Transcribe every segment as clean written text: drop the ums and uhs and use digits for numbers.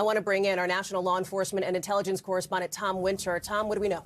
I want to bring in our national law enforcement and intelligence correspondent, Tom Winter. Tom, what do we know?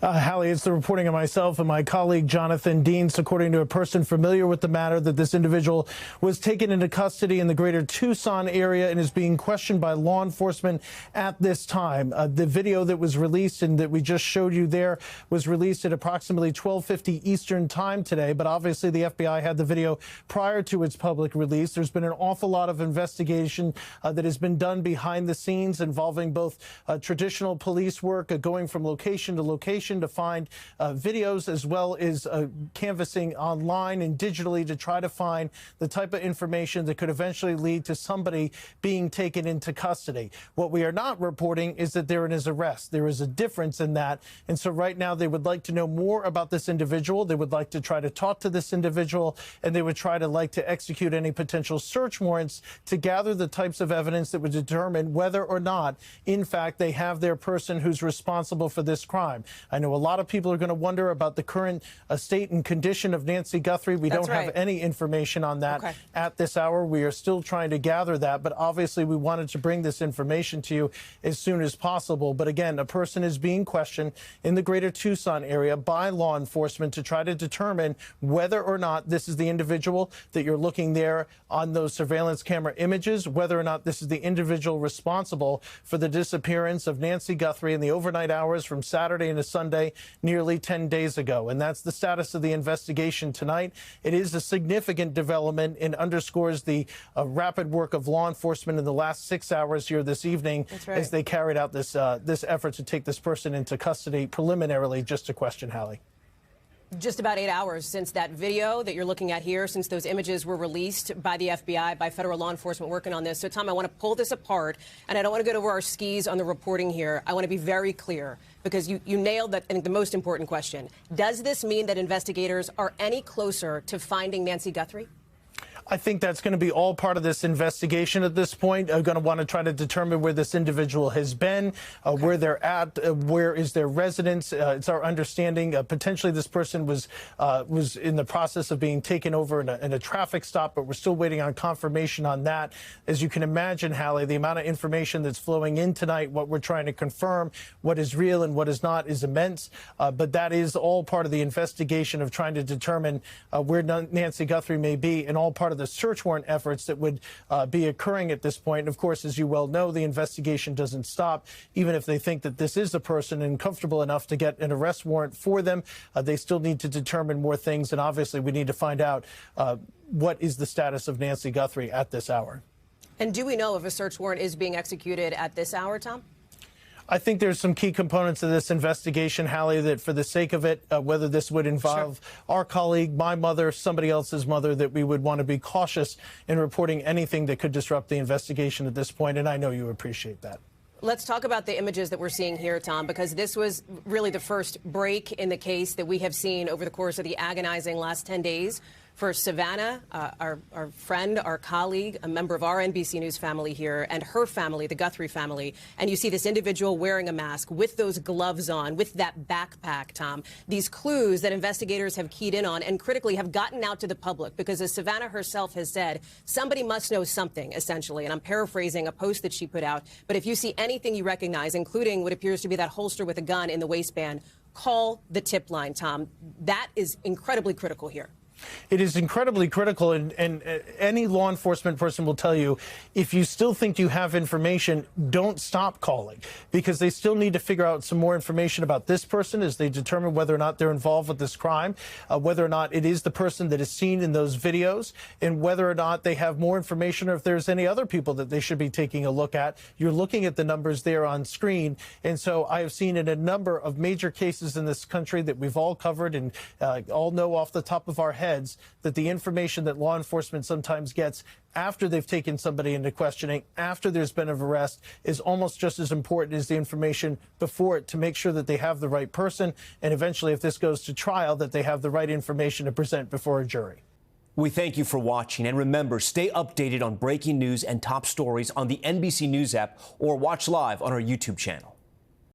Hallie, it's the reporting of myself and my colleague Jonathan Deans. According to a person familiar with the matter, that this individual was taken into custody in the greater Tucson area and is being questioned by law enforcement at this time. The video that was released and that we just showed you there was released at approximately 12:50 Eastern time today. But obviously the FBI had the video prior to its public release. There's been an awful lot of investigation that has been done behind the scenes involving both traditional police work, going from location to location to find videos, as well as canvassing online and digitally to try to find the type of information that could eventually lead to somebody being taken into custody. What we are not reporting is that there is arrest. There is a difference in that. And so right now they would like to know more about this individual. They would like to try to talk to this individual, and they would try to execute any potential search warrants to gather the types of evidence that would determine whether or not, in fact, they have their person who's responsible for this crime. I know a lot of people are going to wonder about the current state and condition of Nancy Guthrie. We don't have any information on that at this hour. We are still trying to gather that, but obviously we wanted to bring this information to you as soon as possible. But again, a person is being questioned in the greater Tucson area by law enforcement to try to determine whether or not this is the individual that you're looking there on those surveillance camera images, whether or not this is the individual responsible for the disappearance of Nancy Guthrie in the overnight hours from Saturday into Sunday, nearly 10 days ago. And that's the status of the investigation tonight. It is a significant development and underscores the rapid work of law enforcement in the last 6 hours here this evening as they carried out this effort to take this person into custody preliminarily, just to question Hallie. Just about 8 hours since that video that you're looking at here, since those images were released by the FBI, by federal law enforcement working on this. So, Tom, I want to pull this apart, and I don't want to go over our skis on the reporting here. I want to be very clear, because you nailed that, I think, the most important question. Does this mean that investigators are any closer to finding Nancy Guthrie? I think that's going to be all part of this investigation at this point. I'm going to want to try to determine where this individual has been, where they're at, where is their residence. It's our understanding potentially this person was in the process of being taken over in a traffic stop, but we're still waiting on confirmation on that. As you can imagine, Hallie, the amount of information that's flowing in tonight, what we're trying to confirm, what is real and what is not, is immense. But that is all part of the investigation of trying to determine where Nancy Guthrie may be, and all part of the search warrant efforts that would be occurring at this point. And of course, as you well know, the investigation doesn't stop. Even if they think that this is a person and comfortable enough to get an arrest warrant for them, they still need to determine more things. And obviously, we need to find out what is the status of Nancy Guthrie at this hour. And do we know if a search warrant is being executed at this hour, Tom? I think there's some key components of this investigation, Hallie, that for the sake of it, whether this would involve our colleague, my mother, somebody else's mother, that we would want to be cautious in reporting anything that could disrupt the investigation at this point. And I know you appreciate that. Let's talk about the images that we're seeing here, Tom, because this was really the first break in the case that we have seen over the course of the agonizing last 10 days. For Savannah, our friend, our colleague, a member of our NBC News family here, and her family, the Guthrie family. And you see this individual wearing a mask with those gloves on, with that backpack, Tom. These clues that investigators have keyed in on and critically have gotten out to the public, because as Savannah herself has said, somebody must know something, essentially. And I'm paraphrasing a post that she put out. But if you see anything you recognize, including what appears to be that holster with a gun in the waistband, call the tip line, Tom. That is incredibly critical here. It is incredibly critical, and any law enforcement person will tell you, if you still think you have information, don't stop calling, because they still need to figure out some more information about this person as they determine whether or not they're involved with this crime, whether or not it is the person that is seen in those videos, and whether or not they have more information, or if there's any other people that they should be taking a look at. You're looking at the numbers there on screen, and so I have seen in a number of major cases in this country that we've all covered and all know off the top of our heads, that the information that law enforcement sometimes gets after they've taken somebody into questioning, after there's been an arrest, is almost just as important as the information before it, to make sure that they have the right person, and eventually, if this goes to trial, that they have the right information to present before a jury. We thank you for watching, and remember, stay updated on breaking news and top stories on the NBC News app, or watch live on our YouTube channel.